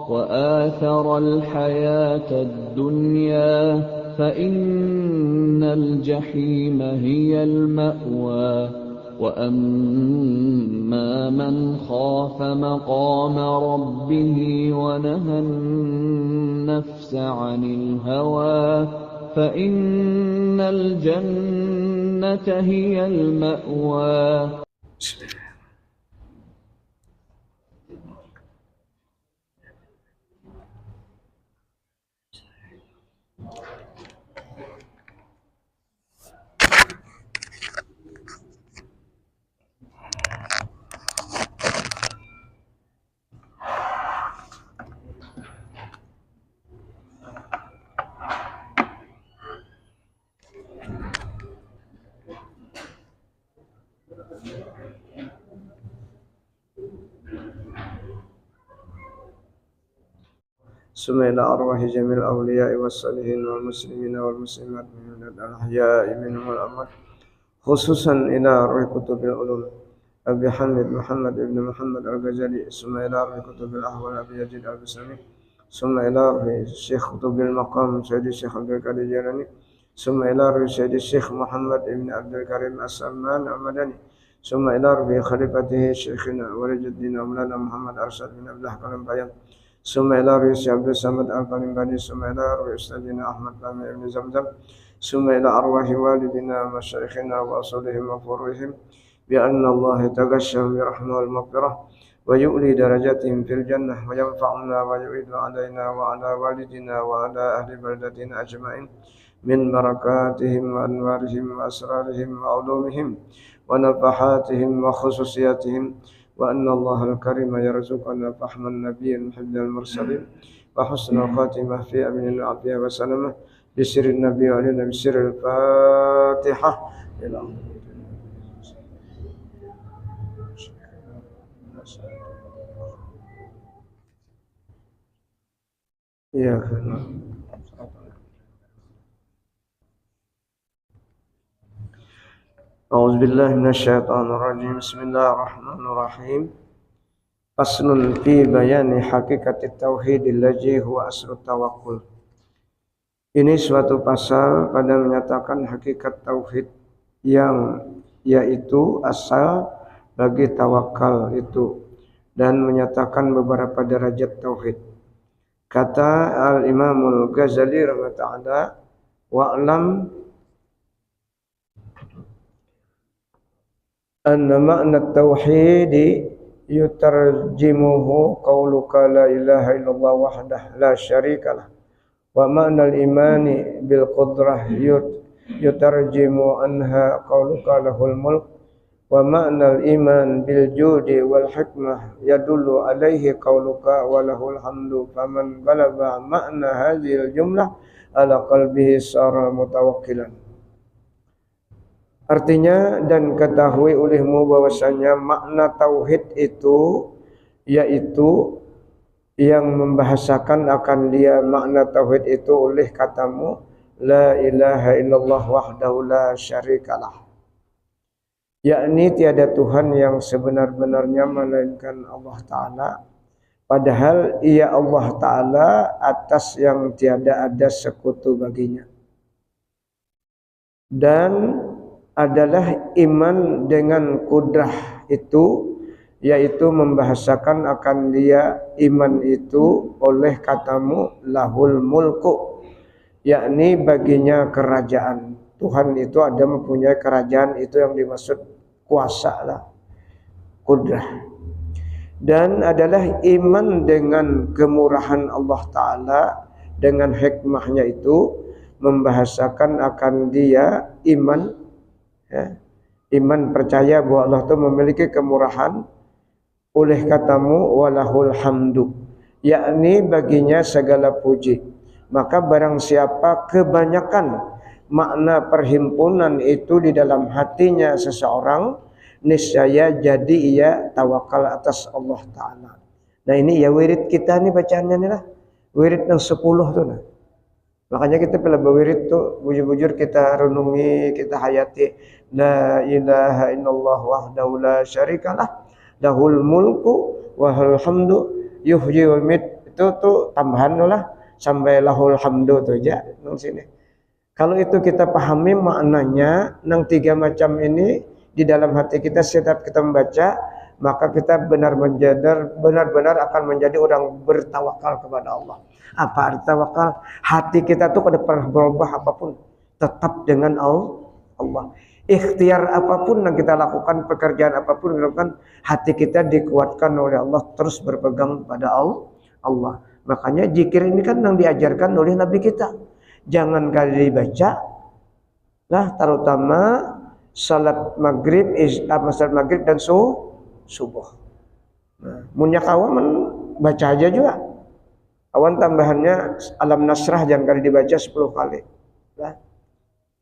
وآثر الحياة الدنيا فإن الجحيم هي المأوى وأما من خاف مقام ربه ونهى النفس عن الهوى فإن الجنة هي المأوى. ثم إلى أرواح جميع الأولياء والصالحين والمسلمين والمسلمات من الأحياء منهم والأموات خصوصا إلى أرواح كتب العلوم أبي حمد محمد بن محمد الغزالي ثم إلى أرواح كتب الأحوال أبي يزيد البستامي ثم إلى أرواح الشيخ كتب المقام سيد الشيخ عبد القادر الجيلاني ثم إلى أرواح سيد الشيخ محمد بن عبد الكريم السلمان المدني ثم إلى أرواح خليفته شيخنا ولي الدين مولانا محمد أرشد بن عبد الحكيم بيان ثم إلى رئيس عبد الصمد القلمباني ثم إلى رئيس أستاذنا أحمد لامي بن زمزم ثم إلى أرواح والدنا ومشايخنا وأصولهم وفروعهم بأن الله يتغشهم برحمة والمغفرة ويؤلي درجاتهم في الجنة وينفعنا ويعيد علينا وعلى والدنا وعلى أهل بلدتنا أجمعين من بركاتهم وأنوارهم وأسرارهم وعلومهم ونفحاتهم وخصوصياتهم وأن الله الكريم يرزقنا فهم النبي محب المرسلين وحسن الخاتمة في أمن العافية وسلامة بسر النبي علينا بسر الفاتحة إلى يا أعوذ بالله من الشيطان الرجيم بسم الله الرحمن الرحيم فصل في بيان حقيقة التauhid الذي هو أصل التوكل. Ini suatu pasal pada menyatakan hakikat tauhid yang yaitu asal bagi tawakal itu dan menyatakan beberapa derajat tauhid. Kata Al-Imamul Ghazali rahimahullah, wa'lam anna ma'na tauhid yutarjimuhu qawluka la ilaha illallah wahdah la syarikalah wa ma'na al-imani bil qudrah yutarjimu anha qawluka lahul mulk wa ma'na al-iman bil judi wal hikmah yadullu alaihi qawluka wa lahul hamdu faman balagha ma'na hadhil jumlah ala qalbihi sara mutawakkilan. Artinya, dan ketahui olehmu bahwasanya makna tauhid itu yaitu yang membahasakan akan dia makna tauhid itu oleh katamu la ilaha illallah wahdahu la syarikalah, yakni tiada Tuhan yang sebenar-benarnya melainkan Allah Ta'ala, padahal ia Allah Ta'ala atas yang tiada ada sekutu baginya, dan adalah iman dengan kudrah itu yaitu membahasakan akan dia iman itu oleh katamu lahul mulku, yakni baginya kerajaan. Tuhan itu ada mempunyai kerajaan, itu yang dimaksud kuasa lah, kudrah. Dan adalah iman dengan kemurahan Allah Ta'ala, dengan hikmahnya itu membahasakan akan dia iman, ya, iman percaya bahwa Allah itu memiliki kemurahan oleh katamu walahul hamdu, yakni baginya segala puji. Maka barang siapa kebanyakan makna perhimpunan itu di dalam hatinya seseorang, niscaya jadi ia tawakal atas Allah Ta'ala. Nah ini ya wirid kita nih, bacaannya nih lah, wirid yang 10 tuh nah. Makanya kita bila berwirid tuh bujur-bujur kita renungi, kita hayati la ilaha illallah wahdahu la syarikalah lahul mulku wa lahul hamdu yuhyi wa yumiit Itu tuh tambahan lah sampai lahul hamdu tuh aja nang sini. Kalau itu kita pahami maknanya nang 3 macam ini di dalam hati kita setiap kita membaca, maka kita benar-benar akan menjadi orang bertawakal kepada Allah. Apa arti tawakal? Hati kita tuh kada pernah berubah apapun, tetap dengan Allah. Ikhtiar apapun yang kita lakukan, pekerjaan apapun yang dilakukan, hati kita dikuatkan oleh Allah, terus berpegang pada Allah. Makanya zikir ini kan yang diajarkan oleh Nabi kita. Jangan kali dibaca lah, terutama salat maghrib, salat maghrib dan subuh. Nah, munyak awan baca aja juga. Awan tambahannya alam nasrah jangan kali dibaca 10 kali. Nah,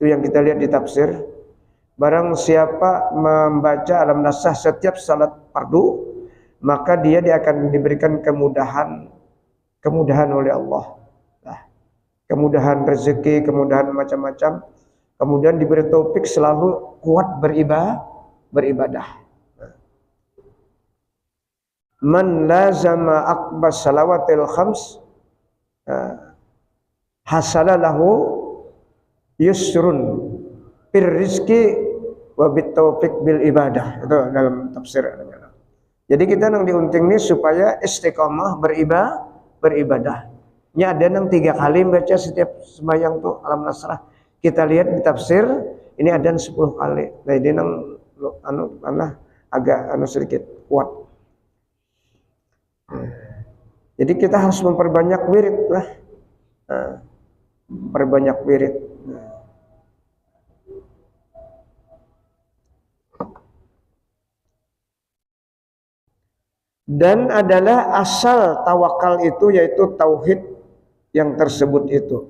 itu yang kita lihat di tafsir. Barang siapa membaca alam nasrah setiap salat fardu, maka dia akan diberikan kemudahan oleh Allah. Nah, kemudahan rezeki, kemudahan macam-macam. Kemudian diberi taufik selalu kuat beribadah. Man lazama aqbas salawatil khams hasalalahu yusrun fir rizki wa bit taufik bil ibadah. Itu dalam tafsir. Jadi kita nang diunting ini supaya istiqomah beribadah. Nya ada nang 3 kali baca setiap sembahyang tuh alam nasrah. Kita lihat di tafsir ini ada 10 kali. Nah ini nang agak sedikit kuat. Jadi kita harus memperbanyak wirid lah. Perbanyak wirid. Dan adalah asal tawakal itu yaitu tauhid yang tersebut itu.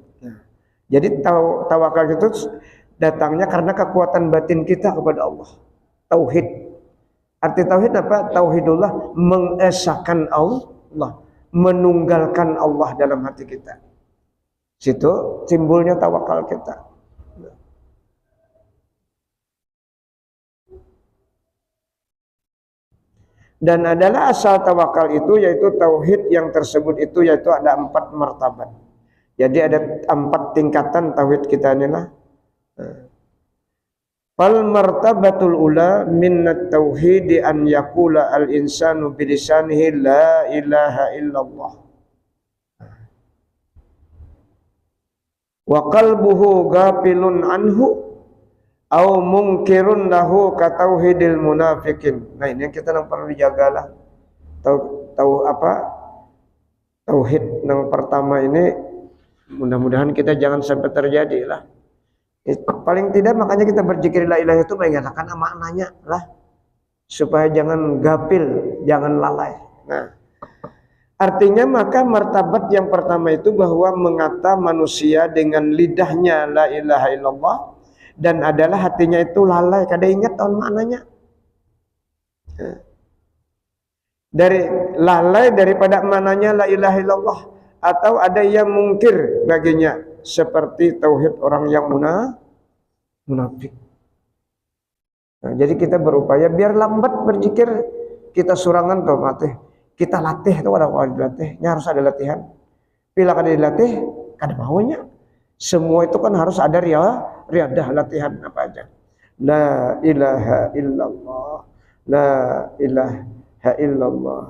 Jadi tawakal itu datangnya karena kekuatan batin kita kepada Allah. Tauhid. Arti tauhid apa? Tauhidullah, mengesahkan Allah, menunggalkan Allah dalam hati kita. Situ timbulnya tawakal kita. Dan adalah asal tawakal itu yaitu tauhid yang tersebut itu yaitu ada 4 martabat. Jadi ada 4 tingkatan tauhid kita inilah. Fal martabatul ula minnat tauhid an yaqula al insanu bilisanihi la ilaha illallah. Wa qalbuhu ghafilun anhu au mungkirun lahu ka tauhidil munafikin. Nah ini yang kita perlu dijagalah. Tahu apa? Tauhid yang pertama ini mudah-mudahan kita jangan sampai terjadi lah. Paling tidak makanya kita berzikir la ilaha itu mengatakan maknanya lah. Supaya jangan gafil, jangan lalai. Nah, artinya maka martabat yang pertama itu bahwa mengata manusia dengan lidahnya la ilaha illallah dan adalah hatinya itu lalai, kada ingat tahun maknanya. Dari lalai daripada maknanya la ilaha illallah, atau ada yang mungkir baginya seperti tauhid orang yang munafik. Nah, jadi kita berupaya biar lambat berzikir, kita surangan tuh mati. Kita latih tuh ada dilatihnya, harus ada latihan. Bila kada dilatih, kada maunya. Semua itu kan harus ada riadah latihan apa aja. La ilaha illallah, la ilaha illallah.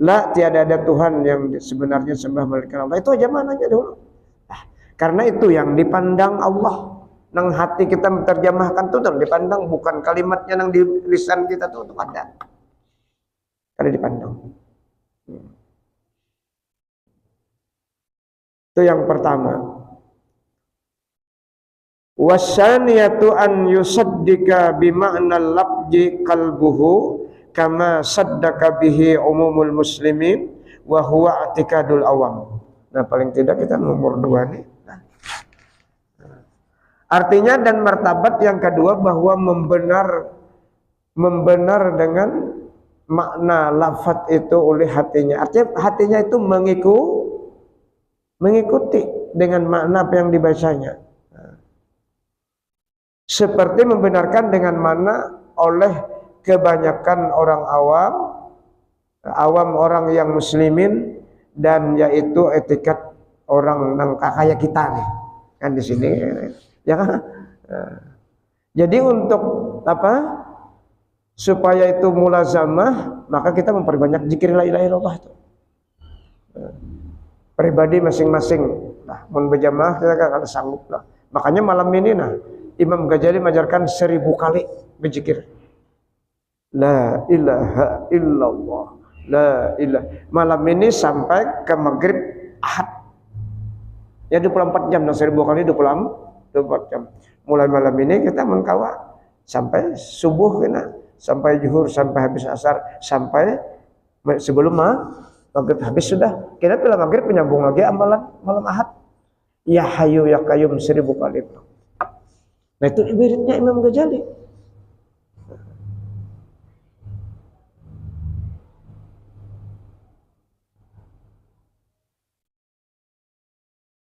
La tiada ada Tuhan yang sebenarnya sembah melainkan Allah. Itu aja mananya dulu. Nah, karena itu yang dipandang Allah. Nang hati kita menerjemahkan itu dipandang, bukan kalimatnya nang di lisan kita tuh ada. Kada dipandang. Itu yang pertama. Wasaniyatu an yusaddika bima'na lafzi qalbuhu kama saddaka bihi umumul muslimin wa huwa i'tiqadul awam. Nah, paling tidak kita nomor 2 nih. Nah. Artinya dan martabat yang kedua bahwa membenar dengan makna lafaz itu oleh hatinya. Artinya hatinya itu mengikuti dengan makna apa yang dibacanya. Seperti membenarkan dengan mana oleh kebanyakan orang awam orang yang muslimin dan yaitu etiket orang nang kayak kita nih kan di sini ya kan. Jadi untuk apa supaya itu mulazamah maka kita memperbanyak zikir la ilaha illallah itu pribadi masing-masing. Nah, mun berjamaah kita kan sanggup lah. Makanya malam ini Imam Ghazali mengajarkan 1000 kali berzikir. La ilaha illallah. La ilaha. Malam ini sampai ke maghrib Ahad. Ya 24 jam, 1000 kali 24 jam. Mulai malam ini kita mengkawa sampai subuh kena, sampai zuhur, sampai habis asar, sampai sebelum maghrib habis sudah. Kita bila maghrib menyambung lagi amalan malam Ahad. Ya Hayyu ya Qayyum 1000 kali. Nah itu wiridnya Imam Ghazali.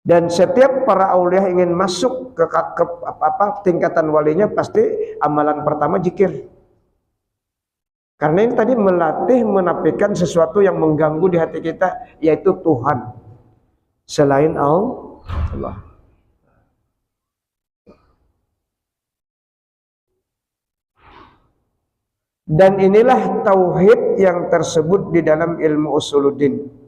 Dan setiap para aulia ingin masuk ke tingkatan walinya pasti amalan pertama zikir. Karena ini tadi melatih menafikan sesuatu yang mengganggu di hati kita, yaitu Tuhan selain Allah. Dan inilah tauhid yang tersebut di dalam ilmu usuluddin.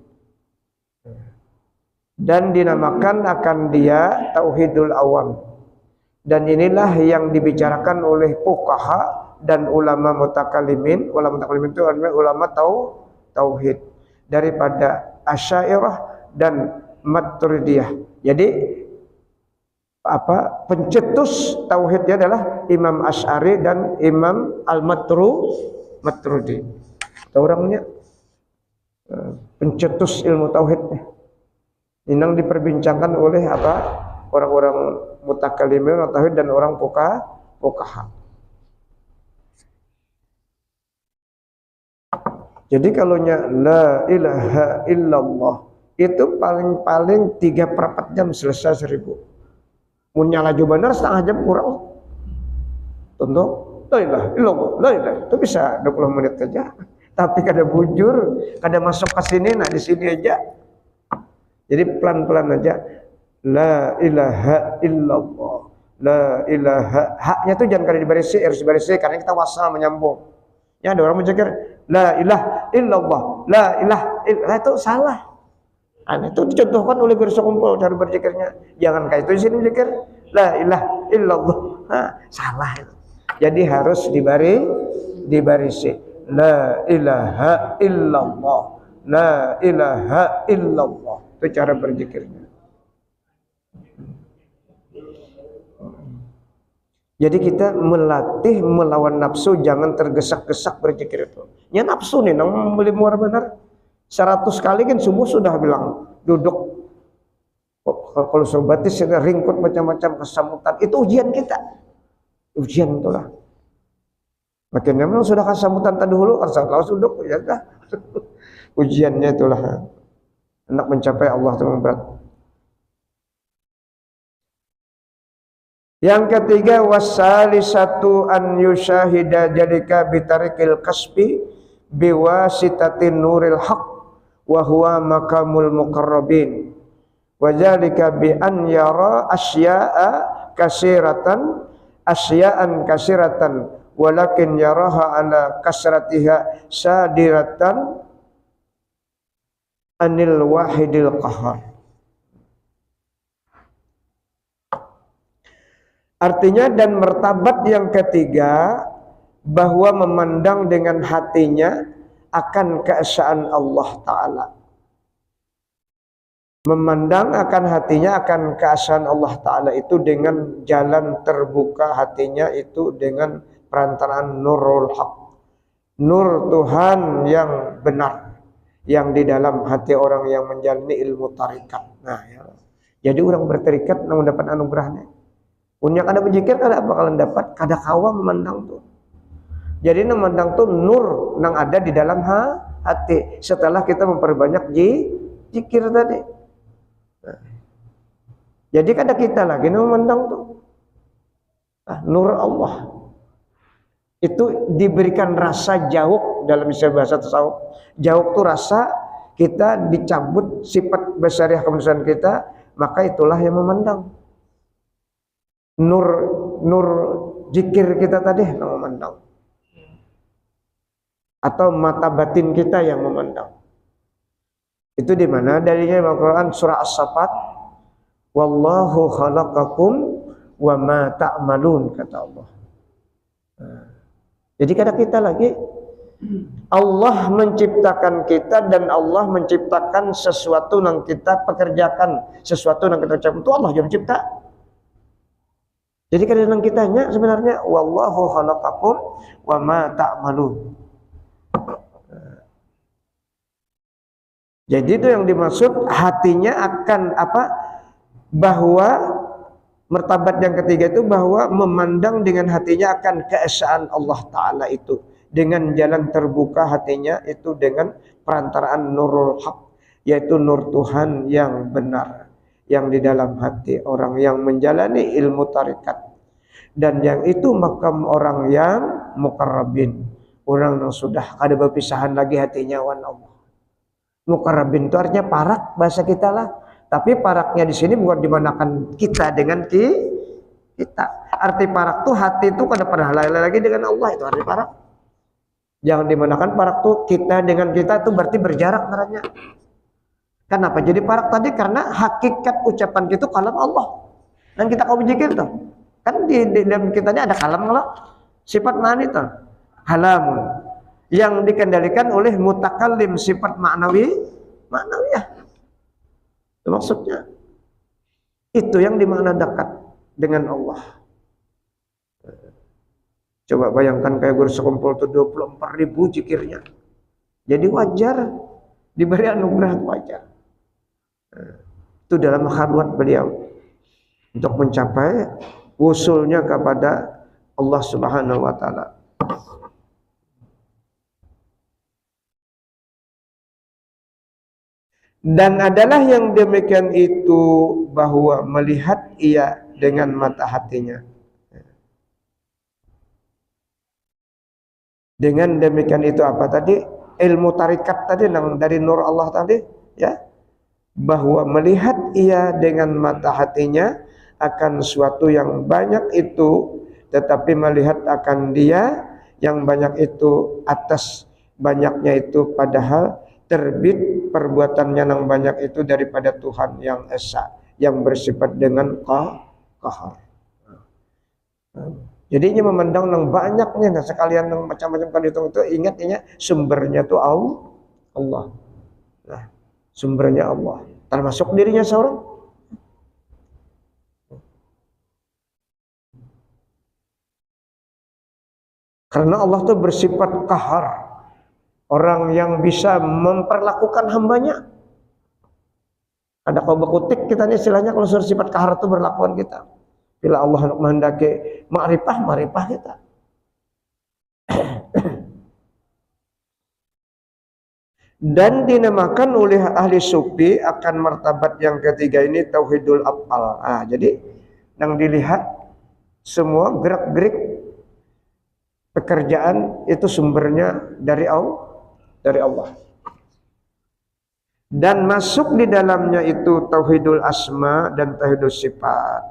Dan dinamakan akan dia tauhidul awam. Dan inilah yang dibicarakan oleh fuqaha dan ulama mutakallimin. Ulama mutakallimin itu ulama tauhid daripada Asy'ariyah dan Maturidiyah. Jadi pencetus tauhidnya adalah Imam Asy'ari dan Imam Al-Maturidi. Tahu orangnya pencetus ilmu tauhidnya. Ini diperbincangkan oleh orang-orang mutakallimin tauhid dan orang fuqaha. Jadi kalaunya la ilaha illallah itu paling-paling 3/4 jam selesai 1000. Mun nyala benar setengah jam kurang. Contoh la ilaha illallah, la ilaha itu bisa 20 menit saja. Tapi kada bujur, kada masuk ke sini, di sini aja. Jadi pelan-pelan aja. La ilaha illallah. La ilaha. Haknya tuh jangan kada dibarisi, harus dibarisi karena kita wasal menyambung. Ya ada orang mencekir la ilaha illallah. La ilaha illallah itu salah. Itu dicontohkan oleh guru sekumpul cara berzikirnya. Jangan kayak itu di sini berzikir la ilaha illallah. Salah itu. Jadi harus dibarisi. La ilaha illallah. La ilaha illallah. Itu cara berzikirnya. Jadi kita melatih melawan nafsu, jangan tergesak-gesak berzikir itu. Ya nafsu nih, nang beli muar benar. 100 kali kan subuh sudah bilang duduk. Kalau sobatis sudah ringkut macam-macam kesamutan. Itu ujian kita. Ujian itulah. Makin memang sudah kesamutan tadi dulu, kalau duduk ya dah. Ujiannya itulah. Hendak mencapai Allah itu berat. Yang ketiga wasalisatu an yusyahida jalika bitarikil kasbi biwasitatin nuril haq wa huwa makamul muqarrabin wa zalika bi an yara asya'an kasiratan walakin yaraha ala kasratiha sadiratan anil wahidil qahar. Artinya dan martabat yang ketiga bahwa memandang dengan hatinya akan keesaan Allah Ta'ala. Memandang akan hatinya akan keesaan Allah Ta'ala itu dengan jalan terbuka hatinya itu dengan perantaraan nurul haq. Nur Tuhan yang benar yang di dalam hati orang yang menjalani ilmu tarikat. Nah, ya. Jadi orang bertarikat yang mendapat anugerahnya. Punya kada berzikir kada bakalan dapat, kada kawa memandang tuh. Jadi memandang tuh nur yang ada di dalam hati. Setelah kita memperbanyak zikir tadi. Nah. Jadi kada kita lagi memandang tuh nur Allah. Itu diberikan rasa jauh dalam istilah bahasa tasawuf. Jauh tuh rasa kita dicabut sifat basariah kemanusiaan kita, maka itulah yang memandang. Nur zikir kita tadi yang memandang. Atau mata batin kita yang memandang. Itu di mana dalilnya dalam Al-Qur'an surah As-Saffat, wallahu khalaqakum wa ma ta'malun, kata Allah. Jadi kata kita lagi, Allah menciptakan kita dan Allah menciptakan sesuatu yang kita pekerjakan, sesuatu yang kita ucapkan, itu Allah yang mencipta. Jadi kadang kitanya sebenarnya wallahu khalaqakum wa ma ta'malun. Jadi itu yang dimaksud hatinya akan apa? Bahwa martabat yang ketiga itu bahwa memandang dengan hatinya akan keesaan Allah Ta'ala itu. Dengan jalan terbuka hatinya itu dengan perantaraan nurul haq, yaitu nur Tuhan yang benar. Yang di dalam hati orang yang menjalani ilmu tarikat. Dan yang itu makam orang yang muqarrabin. Orang yang sudah ada berpisahan lagi hatinya wan Allah. Muqarrabin itu artinya parak bahasa kita lah. Tapi paraknya di sini bukan dimanakan kita dengan kita. Arti parak tuh hati itu kada pernah lagi dengan Allah, itu arti parak. Jangan dimanakan parak tuh kita dengan kita, itu berarti berjarak naranya. Kenapa jadi parak tadi? Karena hakikat ucapan kita itu kalam Allah. Dan kita kau zikir tuh. Kan di dalam kitanya ada kalam kalau sifat mana itu? Halamun. Yang dikendalikan oleh mutakallim, sifat maknawiyah. Itu maksudnya. Itu yang dimakna dekat dengan Allah. Coba bayangkan kayak guru sekumpul itu 24.000 zikirnya. Jadi wajar diberi anugerah, wajar. Itu dalam khalwat beliau untuk mencapai usulnya kepada Allah Subhanahu wa taala. Dan adalah yang demikian itu bahwa melihat ia dengan mata hatinya. Dengan demikian itu apa tadi? Ilmu tarikat tadi dari nur Allah tadi, ya. Bahwa melihat ia dengan mata hatinya akan sesuatu yang banyak itu, tetapi melihat akan dia yang banyak itu atas banyaknya itu, padahal terbit perbuatannya yang banyak itu daripada Tuhan yang esa, yang bersifat dengan qahar. Jadinya memandang yang banyaknya, nah sekalian yang macam-macam kan itu ingatnya sumbernya itu Allah. Nah, sumbernya Allah, termasuk dirinya seorang. Karena Allah itu bersifat qahar. Orang yang bisa memperlakukan hambanya. Ada kau bekutik kita ini istilahnya kalau sudah sifat kahar itu berlakuan kita. Bila Allah menghendaki ma'rifah kita. Dan dinamakan oleh ahli sufi akan martabat yang ketiga ini tauhidul af'al. Jadi yang dilihat semua gerak-gerik pekerjaan itu sumbernya dari Allah. Dan masuk di dalamnya itu tauhidul asma dan tauhidul sifat.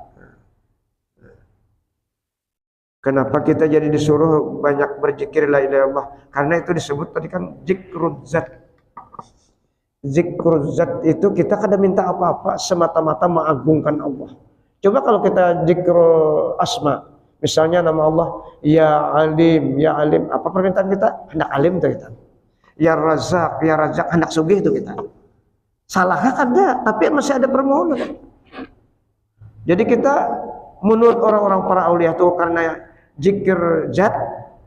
Kenapa kita jadi disuruh banyak berzikir la ilaha illallah? Karena itu disebut tadi kan zikrul zat. Zikrul zat itu kita kada minta apa-apa, semata-mata mengagungkan Allah. Coba kalau kita zikrul asma, misalnya nama Allah ya alim, apa permintaan kita? Hendak alim itu kita. Ya razak, hendak sugih itu kita. Salahnya kada, tapi masih ada permohonan. Jadi kita menurut orang-orang para aulia itu karena zikir zat,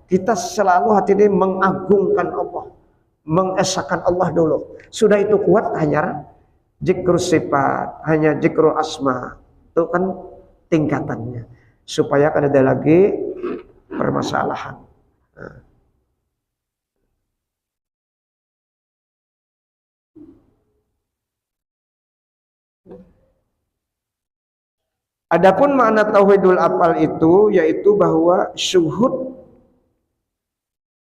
kita selalu hati ini mengagungkan Allah, mengesakan Allah dulu. Sudah itu kuat hanya zikr sifat, hanya zikr asma. Itu kan tingkatannya. Supaya kan ada lagi permasalahan. Adapun makna tauhidul af'al itu yaitu bahwa syuhud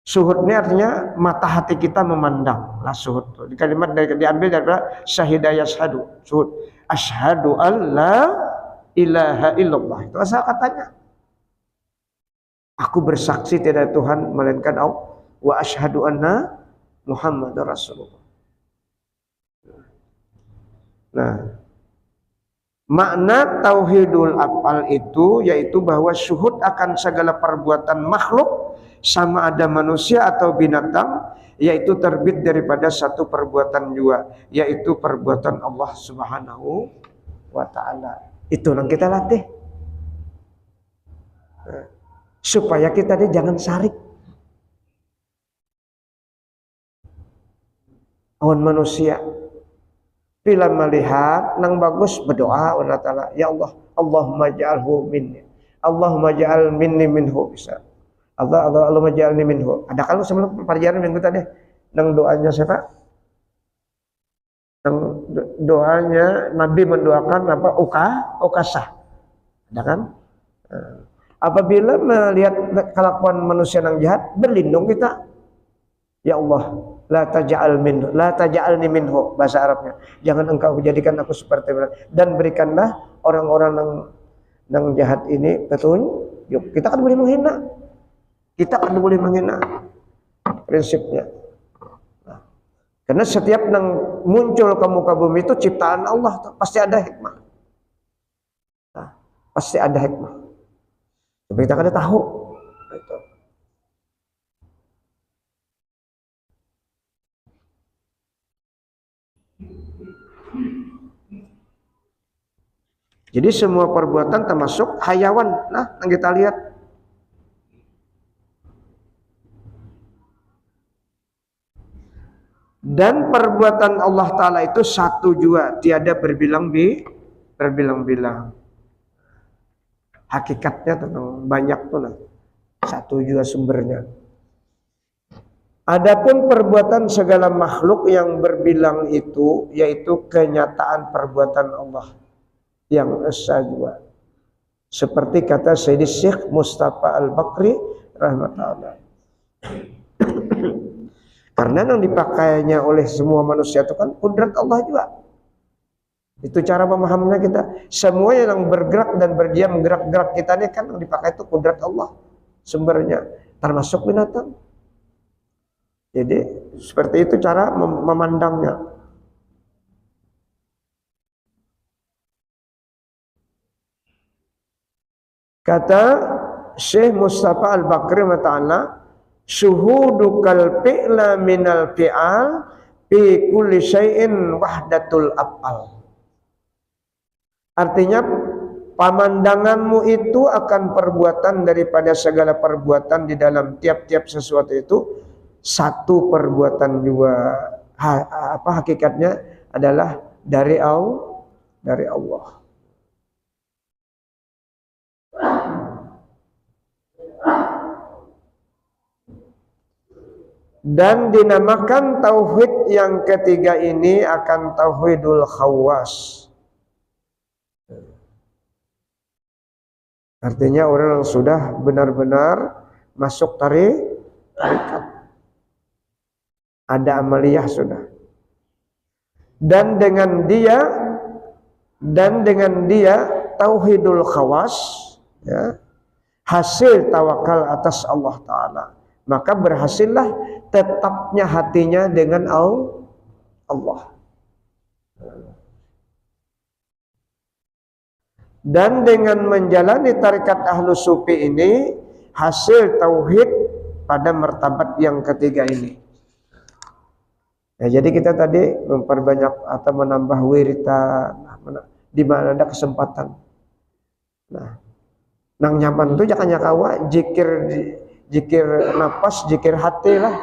Suhud ini artinya mata hati kita memandang lah suhud. Kalimat diambil dari syahida yashhadu. Suhud. Asyhadu an la ilaha illallah. Itu asal katanya. Aku bersaksi tidak ada Tuhan melainkan Allah. Wa asyhadu anna Muhammadar Rasulullah. Nah, makna tauhidul af'al itu yaitu bahwa syuhud akan segala perbuatan makhluk sama ada manusia atau binatang, yaitu terbit daripada satu perbuatan jua, yaitu perbuatan Allah Subhanahu wa ta'ala. Itu yang kita latih supaya kita jangan sarik awan manusia. Bila melihat nang bagus berdoa Allah Ta'ala, ya Allah, Allahumma ja'alhu minni, Allahumma ja'al minni minhu. Bisa Allahumma ja'alni minhu. Ada kalau sebelum pelajaran minggu tadi nang doanya siapa? Nang doanya Nabi mendoakan apa? Ukasah. Ada kan? Apabila melihat kelakuan manusia yang jahat, berlindung kita. Ya Allah, la taj'alni minhu, bahasa Arabnya. Jangan engkau jadikan aku seperti mereka, dan berikanlah orang-orang yang jahat ini petunjuk. Kita kan boleh menghina. Kita kan boleh menghina. Prinsipnya. Nah, karena setiap yang muncul ke muka bumi itu ciptaan Allah, pasti ada hikmah. Nah, pasti ada hikmah. Tapi kita kan tahu. Itu. Jadi semua perbuatan termasuk hayawan. Nah, yang kita lihat. Dan perbuatan Allah Ta'ala itu satu jua, tiada berbilang-bilang. Hakikatnya tentang banyak tuh, satu jua sumbernya. Adapun perbuatan segala makhluk yang berbilang itu, yaitu kenyataan perbuatan Allah yang esa jua. Seperti kata Sayyidi Syekh Mustafa Al-Bakri rahmatullah. Karena yang dipakainya oleh semua manusia itu kan kudrat Allah juga. Itu cara memahaminya kita. Semua yang bergerak dan berdiam gerak-gerak kita ini kan yang dipakai itu kudrat Allah. Sumbernya. Termasuk binatang. Jadi seperti itu cara memandangnya. Kata Syekh Mustafa Al-Bakri ta'ala, syuhudukal fi'la minal fi'al fi kulli syai'in wahdatul af'al. Artinya pemandanganmu itu akan perbuatan daripada segala perbuatan di dalam tiap-tiap sesuatu itu satu perbuatan juga. Apa hakikatnya adalah dari Allah. Dan dinamakan tauhid yang ketiga ini akan tauhidul khawas. Artinya orang yang sudah benar-benar masuk tarikat. Ada amaliyah sudah. Dan dengan dia tauhidul khawas, ya, hasil tawakal atas Allah Ta'ala. Maka berhasillah tetapnya hatinya dengan Allah. Dan dengan menjalani tarikat ahlu sufi ini, hasil tauhid pada martabat yang ketiga ini. Ya, jadi kita tadi memperbanyak atau menambah wiritan di mana ada kesempatan. Nah, nang nyaman itu jangan nyakawa jikir napas, jikir hati lah.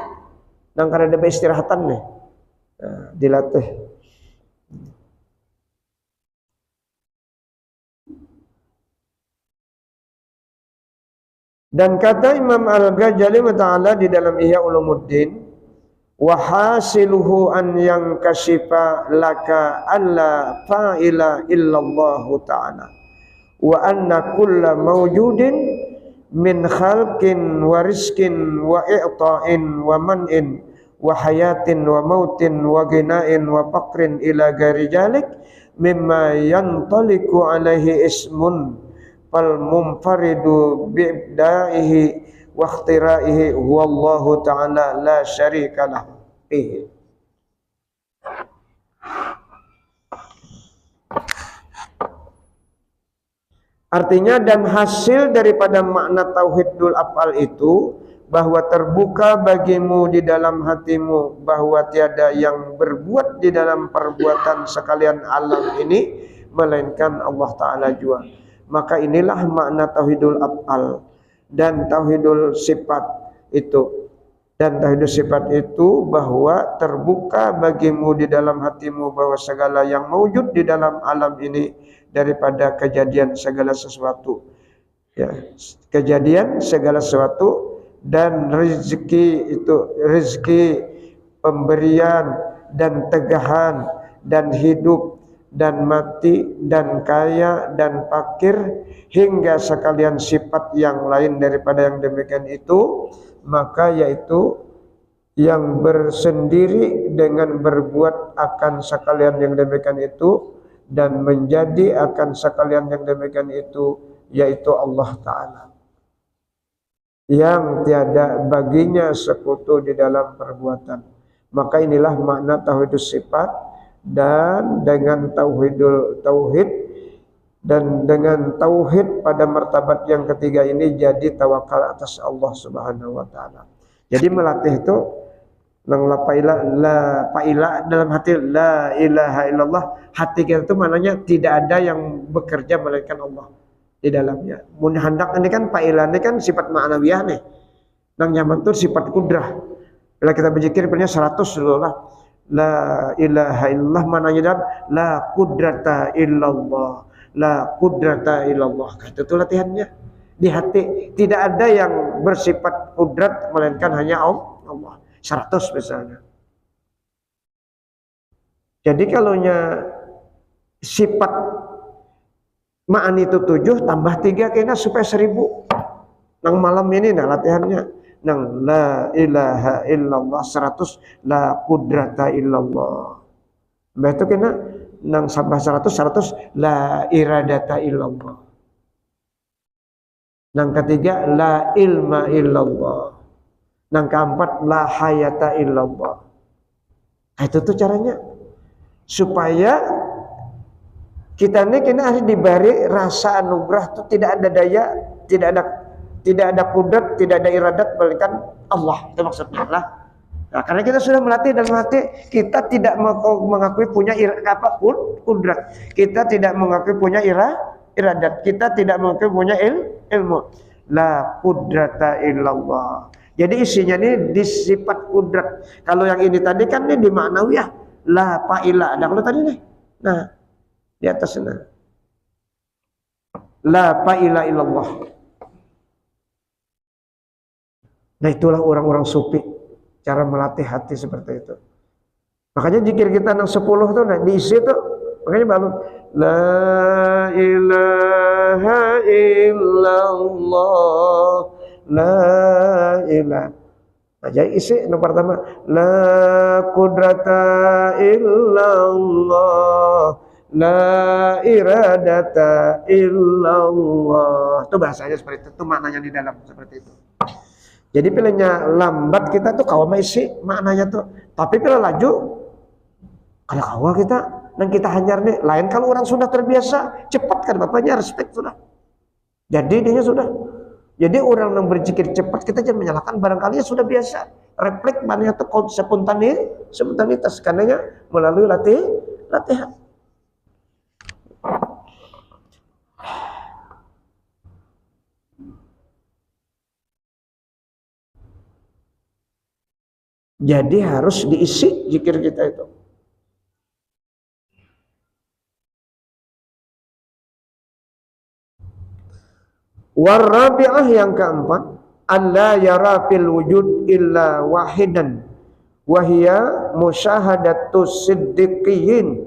Nang kada ada istirahatan nih. Nah, dilatih. Dan kata Imam Al-Ghazali ta'ala di dalam Ihya Ulumuddin, wa hasiluhu an yang kashifa laka alla fa'ila illallahu ta'ala wa anna kulla mawjudin min khalqin wa rizqin wa i'ta'in wa man'in wa hayatin wa mautin wa gina'in wa faqrin ila ghairi jalik mimma yantaliku alaihi ismun fal munfaridu bi'ibda'ihi wa ikhtira'ihi huwallahu ta'ala la syarika lahu fihi. Artinya dan hasil daripada makna tauhidul af'al itu bahwa terbuka bagimu di dalam hatimu bahwa tiada yang berbuat di dalam perbuatan sekalian alam ini melainkan Allah Ta'ala jua. Maka inilah makna tauhidul af'al dan tauhidul sifat itu. Dan tauhidul sifat itu bahwa terbuka bagimu di dalam hatimu bahwa segala yang mewujud di dalam alam ini daripada kejadian segala sesuatu, ya, kejadian segala sesuatu dan rezeki itu rezeki pemberian dan tegahan dan hidup dan mati dan kaya dan fakir hingga sekalian sifat yang lain daripada yang demikian itu, maka yaitu yang bersendiri dengan berbuat akan sekalian yang demikian itu dan menjadi akan sekalian yang demikian itu yaitu Allah Ta'ala yang tiada baginya sekutu di dalam perbuatan. Maka inilah makna tauhidus sifat, dan dengan tauhid dan dengan tauhid pada martabat yang ketiga ini jadi tawakal atas Allah Subhanahu wa Ta'ala. Jadi melatih itu nang la paila dalam hati la ilaha illallah, hati kita itu maknanya tidak ada yang bekerja melainkan Allah di dalamnya. Mun hendak ini kan paila ini kan sifat ma'nawiyah nih. Nang nyaman itu sifat kudrah. Bila kita berzikir punya 100 dulu lah. La ilaha illallah maknanya dalam la qudrata illallah. La qudrata illallah. Itu tuh latihannya. Di hati tidak ada yang bersifat kudrat melainkan hanya Allah. 100 misalnya. Jadi kalaunya sifat ma'an itu 7 tambah 3 kena supaya 1000. Nang malam ini nah latihannya. Nang la ilaha illallah 100 la qudrata illallah. Mbak itu kena nang sampai 100 la iradata illallah. Nang ketiga la ilma illallah. Nang keempat la hayata illallah. Nah, itu tuh caranya supaya kita ini kena harus diberi rasa anugerah tuh tidak ada daya, tidak ada kudrat, tidak ada iradat melainkan Allah. Itu maksudnya lah. Nah, karena kita sudah melatih dan melatih, kita tidak mengakui punya kudrat, kita tidak mengakui punya iradat, kita tidak mengakui punya ilmu. La qudrata illallah. Jadi isinya ini di sifat kudrat. Kalau yang ini tadi kan ini di ma'nawiyah. La fa'ila. Ada kalau tadi nih. Nah, di atas sana. La fa'ila illallah. Nah, itulah orang-orang sufi. Cara melatih hati seperti itu. Makanya zikir kita yang 10 tuh nah, diisi tuh. Makanya bangun. La ilaha illallah. La ilaha. Nah, jadi isi yang pertama la qudrata illallah, la iradata illallah. Itu bahasanya seperti itu, maknanya di dalam seperti itu. Jadi pilihnya lambat kita tuh kawal isi maknanya tuh. Tapi pilih laju kalau kawal kita dan kita hanyar nih. Lain kalau orang sudah terbiasa cepat kan bapaknya respect sudah. Jadi dia sudah. Jadi orang yang berzikir cepat kita jangan menyalahkan, barangkali sudah biasa. Refleks maknanya itu spontanitas karenanya melalui latihan. Jadi harus diisi zikir kita itu. Warabi'ah yang keempat, alla yara fil wujud illa wahidan wa hiya musyahadatus siddiqiyyin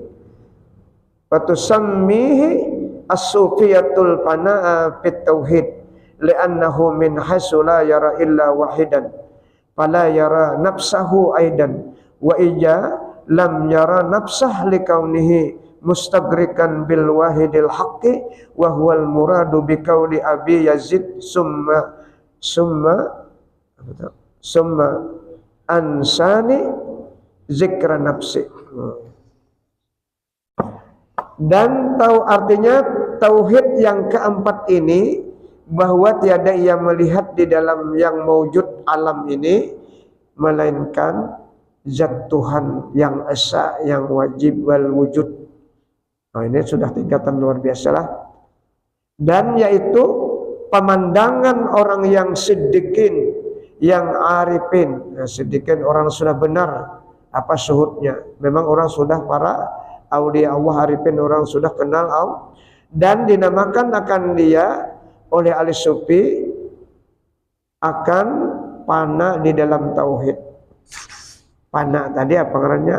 wa tusammihi as-sufiyatul fana'a fit tauhid li'annahu min haitsu la yara illa wahidan fala yara nafsahu aidan wa ija lam yara nafsah likaunihi mustaghrikan bil wahidil haqqi wa huwal muradu bi qauli Abi Yazid summa ansani zikra nafsi. Dan tahu artinya tauhid yang keempat ini, bahwa tiada ia melihat di dalam yang maujud alam ini melainkan zat Tuhan yang esa, yang wajib wal wujud. Nah, ini sudah tingkatan luar biasa lah. Dan yaitu pemandangan orang yang siddiqin, yang arifin. Nah, siddiqin orang sudah benar apa suhudnya. Memang orang sudah para aulia Allah, arifin, orang sudah kenal Allah. Dan dinamakan akan dia oleh ahli sufi akan pana di dalam tauhid. Pana tadi apa ngarannya?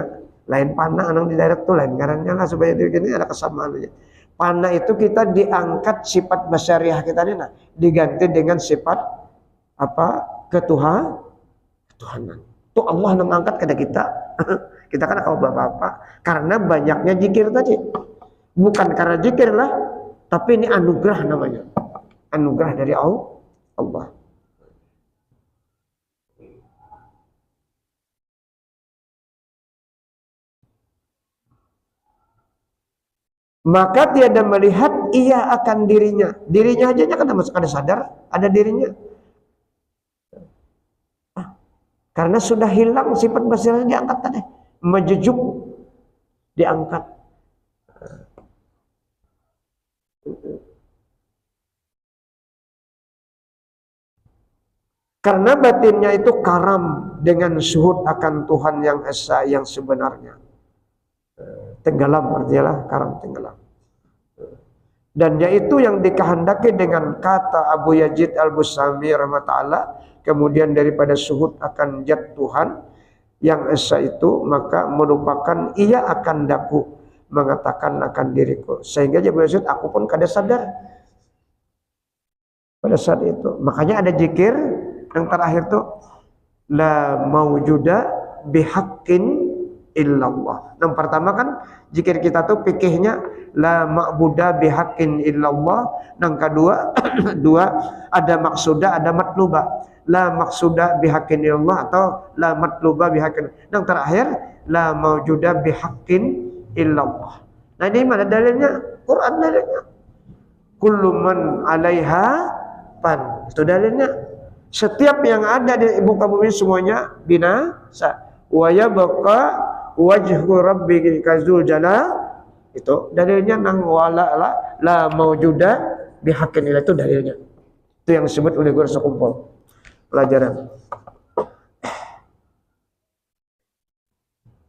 Lain pana anang di daerah tuh lain ngarannya lah, supaya ini ada kesamaannya. Pana itu kita diangkat sifat basyariah kita ini, nah, diganti dengan sifat apa? Ketuhanan. Tuh Allah mengangkat kepada kita. Kita kan kalau bapak-bapak karena banyaknya zikir tadi. Bukan karena zikir lah, tapi ini anugerah namanya. Anugerah dari Allah. Maka tiada melihat ia akan dirinya. Dirinya aja kan ada sadar, ada dirinya. Karena sudah hilang sifat basirah diangkat tadi. Mejejuk diangkat. Karena batinnya itu karam dengan syuhud akan Tuhan yang esa, yang sebenarnya. Tenggelam artinya lah, karam tenggelam. Dan yaitu yang dikehendaki dengan kata Abu Yazid Al-Bustami rahmatullah, kemudian daripada syuhud akan zat Tuhan yang esa itu, maka merupakan ia akan daku, mengatakan akan diriku. Sehingga Abu Yazid, aku pun kada sadar pada saat itu. Makanya ada zikir yang terakhir tuh la maujuda bihaqqin illallah. Yang pertama kan zikir kita tuh fikihnya la ma'buda bihaqqin illallah. Yang kedua dua ada maksuda, ada matluba. La maksuda bihaqqin illallah atau la matluba bihaqqin. Yang terakhir la maujuda bihaqqin illallah. Nah, ini mana dalilnya? Quran dalilnya. Kullu man 'alaiha fan. Itu dalilnya. Setiap yang ada di muka bumi semuanya binasa. Wa yabqa wajhu rabbika dzul jalal. Itu dalilnya nang wala la maujuda bihaqqin illallah, itu dalilnya. Itu yang disebut oleh guru sekumpul pelajaran.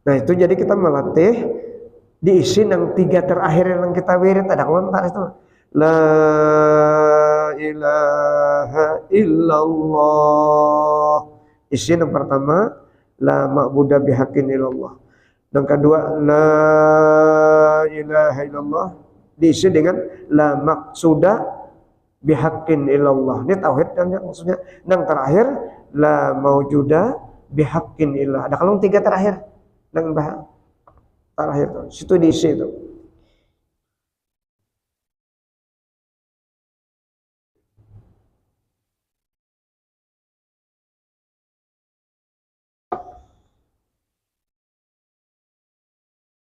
Nah, itu jadi kita melatih diisi yang 3 terakhir yang kita wirid, ada komentar itu. La ilaha illallah. Isi yang pertama la ma'budu bihaqqin illallah. Yang kedua la ilaha illallah diisi dengan la maqsuda bihaqqin illallah. Ini tauhid kan ya, maksudnya. Yang terakhir la maujuda bihaqqin illallah. Ada kalau 3 terakhir. Yang terakhir tuh, situ diisi itu.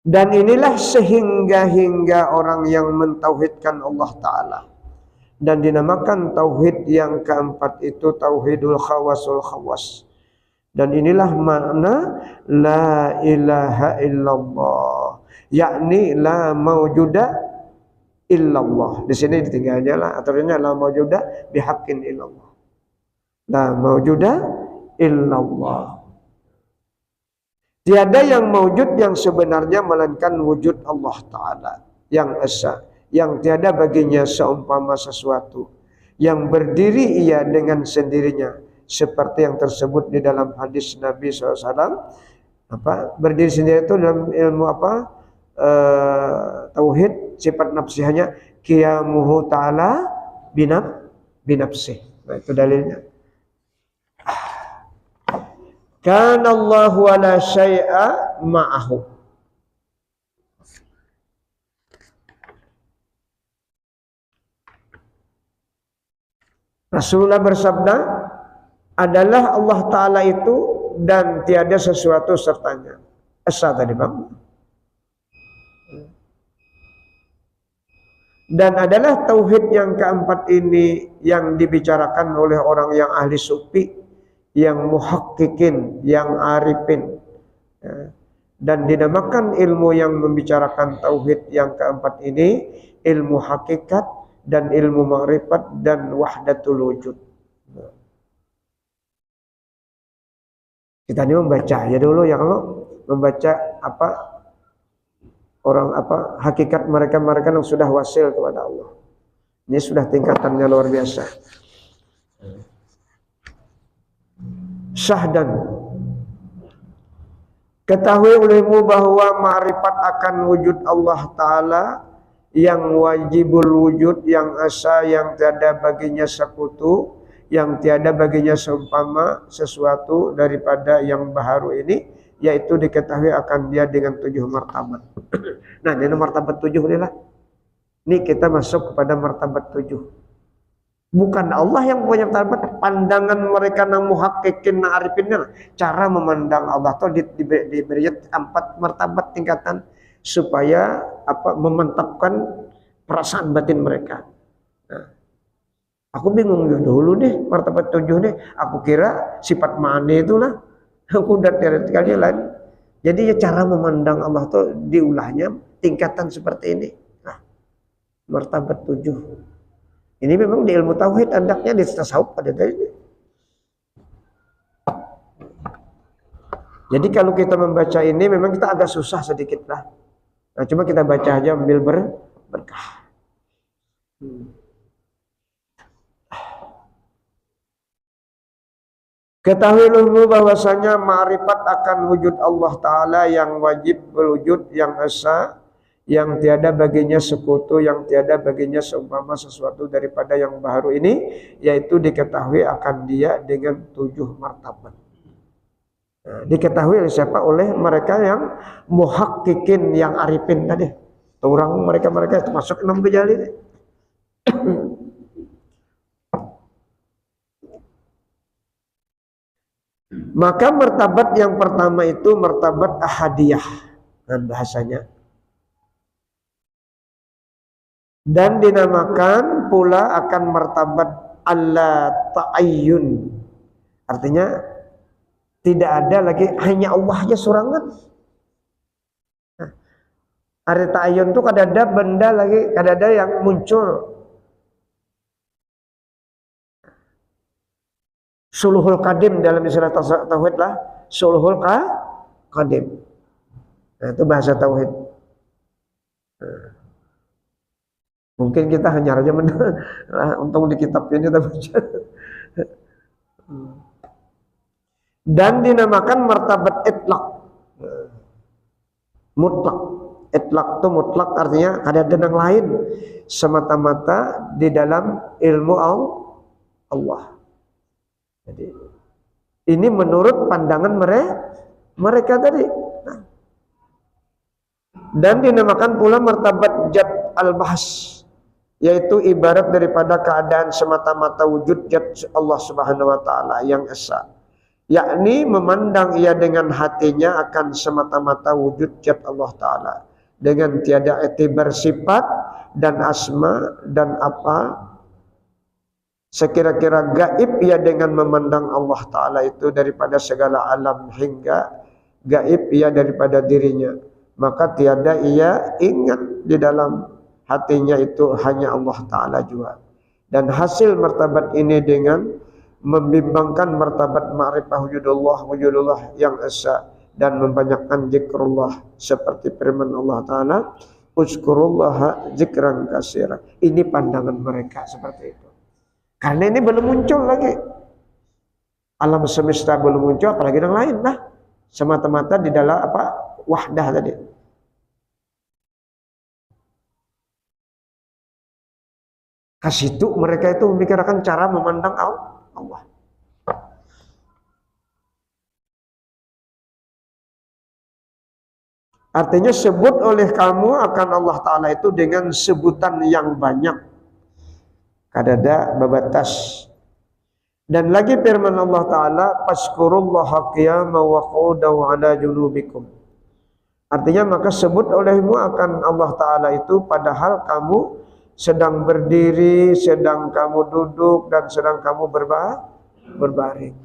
Dan inilah sehingga orang yang mentauhidkan Allah Ta'ala. Dan dinamakan tauhid yang keempat itu tauhidul khawasul khawas. Dan inilah makna la ilaha illallah, yakni la maujuda illallah. Di sini ditinggalnya lah, aturannya la maujuda bihaqqin illallah. La maujuda illallah. Tiada yang mewujud yang sebenarnya melainkan wujud Allah Ta'ala yang esa, yang tiada baginya seumpama sesuatu, yang berdiri ia dengan sendirinya, seperti yang tersebut di dalam hadis Nabi SAW. Berdiri sendiri itu dalam ilmu tauhid, sifat nafsihanya qiyamuhu ta'ala binafsih. Nah, itu dalilnya. Kana Allahu ala syai'a ma'ahu. Rasulullah bersabda, adalah Allah Ta'ala itu dan tiada sesuatu sertanya. Esa tadi bang. Dan adalah tauhid yang keempat ini yang dibicarakan oleh orang yang ahli sufi, yang muhakkikin, yang arifin. Dan dinamakan ilmu yang membicarakan tauhid yang keempat ini ilmu hakikat dan ilmu ma'rifat dan wahdatul wujud. Kita ini membaca ya dulu ya, kalau membaca apa orang apa hakikat mereka yang sudah wasil kepada Allah. Ini sudah tingkatannya luar biasa. Syahdan, ketahui olehmu bahwa ma'rifat akan wujud Allah Ta'ala yang wajibul wujud, yang asa, yang tiada baginya sekutu, yang tiada baginya seumpama sesuatu daripada yang baharu ini, yaitu diketahui akan dia dengan 7 martabat. Nah, ini martabat 7 inilah. Ini kita masuk kepada martabat 7. Bukan Allah yang punya martabat, pandangan mereka nang muhakkikin na arifinnya. Cara memandang Allah itu diberi 4 martabat tingkatan supaya apa memantapkan perasaan batin mereka. Nah, aku bingung dulu nih martabat 7 nih. Aku kira sifat ma'ani itulah. Aku udah teorikalnya lain. Jadi ya cara memandang Allah tuh diulahnya tingkatan seperti ini. Nah, martabat 7. Ini memang di ilmu tauhid hendaknya di tasawuf pada dalilnya. Jadi kalau kita membaca ini memang kita agak susah sedikit lah. Nah, cuma kita baca aja ambil berkah. Ketahuilah bahwasanya ma'rifat akan wujud Allah Ta'ala yang wajib berwujud, yang esa, yang tiada baginya sekutu, yang tiada baginya seumpama sesuatu daripada yang baharu ini, yaitu diketahui akan dia dengan 7 martabat. Nah, diketahui oleh siapa? Oleh mereka yang muhakkikin, yang arifin tadi. Orang mereka itu masuk 6 gejala ini. Maka martabat yang pertama itu martabat ahadiyah dan bahasanya. Dan dinamakan pula akan martabat alla ta'ayyun. Artinya tidak ada lagi, hanya Allah aja sorangan. Nah, ada ta'ayyun itu kadada benda lagi, kadada yang muncul. Suluhul qadim dalam istilah tauhid lah, suluhul qadim. Nah, itu bahasa tauhid. Nah, mungkin kita hanya aja untung di kitab ini kita baca. Dan dinamakan martabat itlaq. Mutlak. Itlaq itu mutlak artinya ada yang lain semata-mata di dalam ilmu Allah. Jadi ini menurut pandangan mereka tadi. Nah, dan dinamakan pula martabat jad al-bahs, yaitu ibarat daripada keadaan semata-mata wujud jad Allah Subhanahu wa taala yang esa, yakni memandang ia dengan hatinya akan semata-mata wujud jad Allah taala dengan tiada etibar sifat dan asma dan apa sekira-kira gaib ia dengan memandang Allah Ta'ala itu daripada segala alam hingga gaib ia daripada dirinya. Maka tiada ia ingat di dalam hatinya itu hanya Allah Ta'ala juga. Dan hasil martabat ini dengan membimbangkan martabat ma'rifah wujudullah yang esa dan membanyakkan zikrullah seperti firman Allah Ta'ala, uzkurullaha zikran katsira. Ini pandangan mereka seperti itu. Karena ini belum muncul lagi. Alam semesta belum muncul, apalagi yang lain lah. Semata-mata di dalam apa? Wahdah tadi. Ke situ mereka itu memikirkan cara memandang Allah. Artinya sebut oleh kamu akan Allah Ta'ala itu dengan sebutan yang banyak. Kadada babatas. Dan lagi firman Allah Ta'ala, Fazkurullaha qiyaman wa qu'udan wa 'ala junubikum. Artinya maka sebut olehmu akan Allah Ta'ala itu padahal kamu sedang berdiri, sedang kamu duduk, dan sedang kamu berbaring.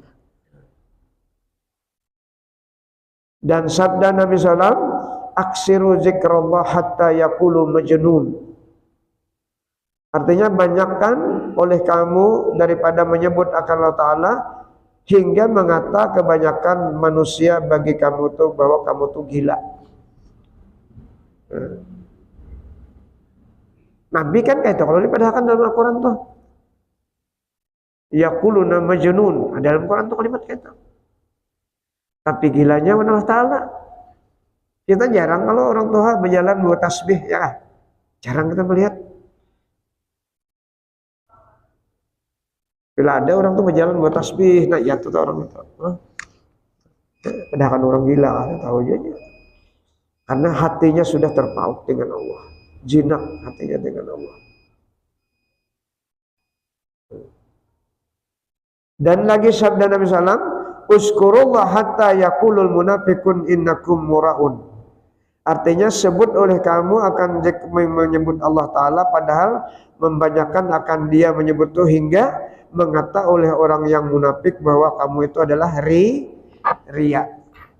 Dan sabda Nabi SAW, aksiru zikrullah hatta yaqulu majnun. Artinya banyakkan oleh kamu daripada menyebut akan Allah Ta'ala hingga mengata kebanyakan manusia bagi kamu tuh bahwa kamu tuh gila. Nabi kan kayak itu. Kalau dipadahkan dalam Al-Quran tuh yaquluna majnun. Dalam Al-Quran tuh kalimat kayak itu. Tapi gilanya Allah Ta'ala. Kita jarang kalau orang tua berjalan buat tasbih, ya jarang kita melihat. Bila ada orang tuh berjalan buat tasbih, nah ya tuh orang itu. Padahal orang gila, tahu aja. Karena hatinya sudah terpaut dengan Allah, jinak hatinya dengan Allah. Dan lagi sabda Nabi SAW, Uskurullah hatta yaqulul munafiqun innakum muraun. Artinya sebut oleh kamu akan menyebut Allah Ta'ala padahal membanyakan akan dia menyebut itu hingga mengata oleh orang yang munafik bahwa kamu itu adalah riya.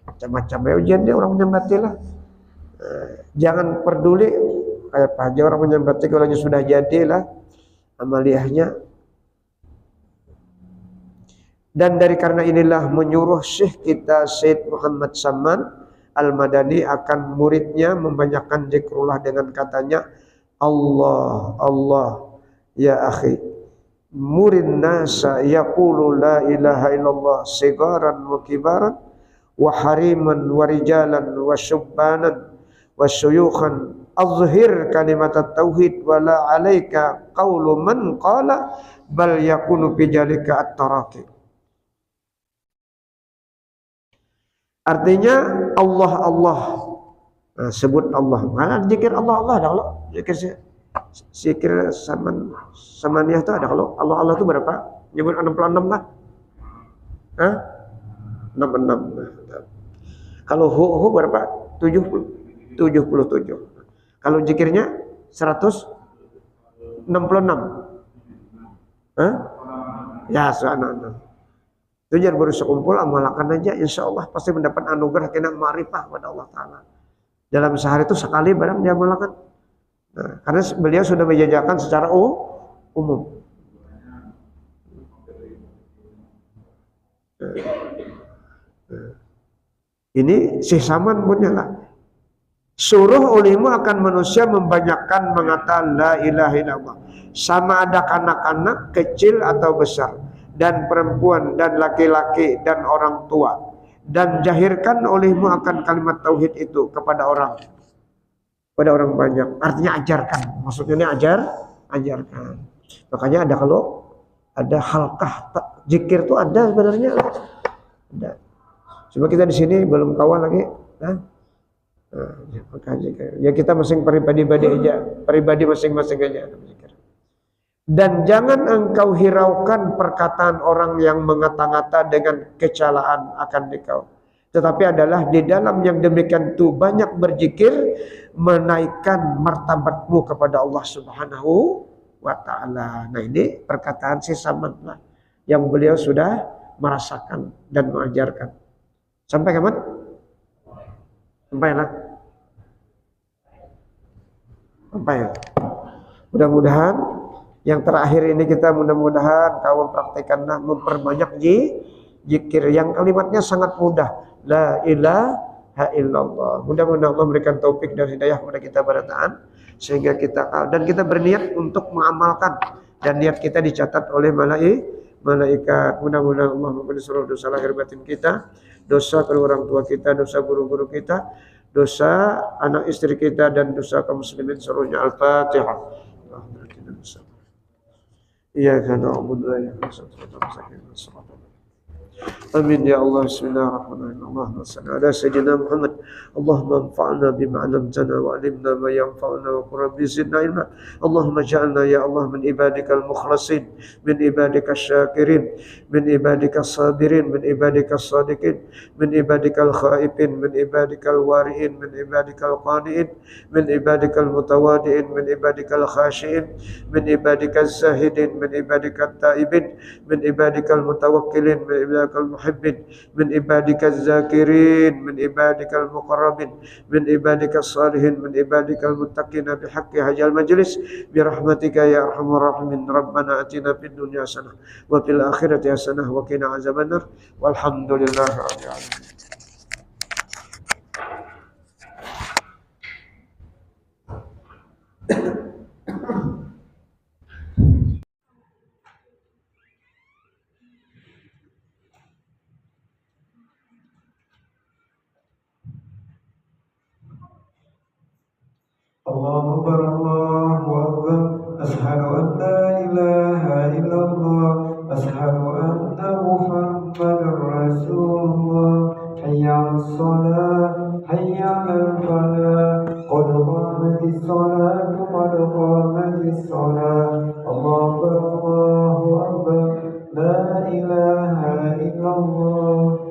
Macam-macam ya ujian dia orang menyembati lah. Jangan peduli kayak apa aja orang menyembati kalau sudah jadilah amaliyahnya. Dan dari karena inilah menyuruh Syekh kita Syed Muhammad Saman Al-Madani akan muridnya membanyakkan zikrullah dengan katanya Allah, Allah, ya akhi. Murid nasa yaqulu la ilaha illallah sigaran wa kibaran wa hariman wa rijalan wa syubbanan wa syuyukhan azhir kalimat at-tauhid wa la alaika qawlu man qala bal yakunu bijalika at-taraqi. Artinya Allah Allah, nah, sebut Allah. Mana zikir Allah Allah ada kalau zikir samaniyah itu ada kalau Allah Allah itu berapa? Nyebut 66 lah. Hah? 66. Kalau hu berapa? 77. Kalau zikirnya 166. Hah? Ya, 166. Itu jangan baru sekumpul amalkan aja, insya Allah pasti mendapat anugerah kena ma'rifah pada Allah Ta'ala. Dalam sehari itu sekali barang dia amalkan. Nah, karena beliau sudah menjajakan secara umum. Ini Syekh Saman punya lah. Suruh olehmu akan manusia membanyakkan mengatakan la ilaha illallah. Sama ada kanak-kanak kecil atau besar, dan perempuan dan laki-laki dan orang tua, dan jahirkan olehmu akan kalimat tauhid itu kepada orang banyak. Artinya ajarkan, maksudnya ini ajarkan. Makanya ada kalau ada halqah zikir itu ada sebenarnya ada. Cuma kita di sini belum kawan lagi. Ya kita masing pribadi masing-masing aja. Dan jangan engkau hiraukan perkataan orang yang mengata-ngata dengan kecelaan akan engkau. Tetapi adalah di dalam yang demikian itu banyak berzikir, menaikkan martabatmu kepada Allah Subhanahu wa Ta'ala. Nah ini perkataan si Saman lah, yang beliau sudah merasakan dan mengajarkan. Sampai kapan? Sampai lah. Sampai. Mudah-mudahan yang terakhir ini kita mudah-mudahan kawan praktekanlah memperbanyak zikir yang kalimatnya sangat mudah. La ilaha illallah. Mudah-mudahan Allah memberikan taufik dan hidayah kepada kita pada taat sehingga kita dan kita berniat untuk mengamalkan dan niat kita dicatat oleh malaikat. Mudah-mudahan Allah mengampuni seluruh dosa lahir batin kita, dosa kedua orang tua kita, dosa guru-guru kita, dosa anak istri kita dan dosa kaum muslimin seluruhnya. Al-Fatihah. iyyaka na'budu wa iyyaka nasta'in. Amin ya Allah. Bismillahirrahmanirrahim. Allahumma salli ala sayyidina Muhammad. Allahumma anfa'na bima 'allamtana wa 'allimna ma yanfa'una wa qur rabbi zidna ilma. Allahumma ja'alna ya Allah min ibadikal mukhlasin, min ibadikal syakirin, min ibadikal sabirin, min ibadikal sadiqin, min ibadikal khaifin, min ibadikal wari'in, min ibadikal qani'in, min ibadikal mutawadi'in, min ibadikal khashi'in, min ibadikal zahidin, min ibadikal taibin, min ibadikal mutawakkilin, min ibadikal muhibbin, min ibadikal zakirin, min ibadikal muqarrabin, min ibadikal salihin, min ibadikal muttaqina bihaqqi hajal majlis birahmatika ya arhamar rahimin. Rabbana atina fid dunya hasanah wa fil akhirati hasanah wa qina azabannar. Walhamdulillahi rabbil alamin. الله أكبر الله أكبر أشهد أن لا إله إلا الله أشهد أن محمدا رسول الله حي على الصلاة حي على الفلاح قد قامت الصلاة قد قامت الصلاة الله أكبر الله أكبر لا إله إلا الله.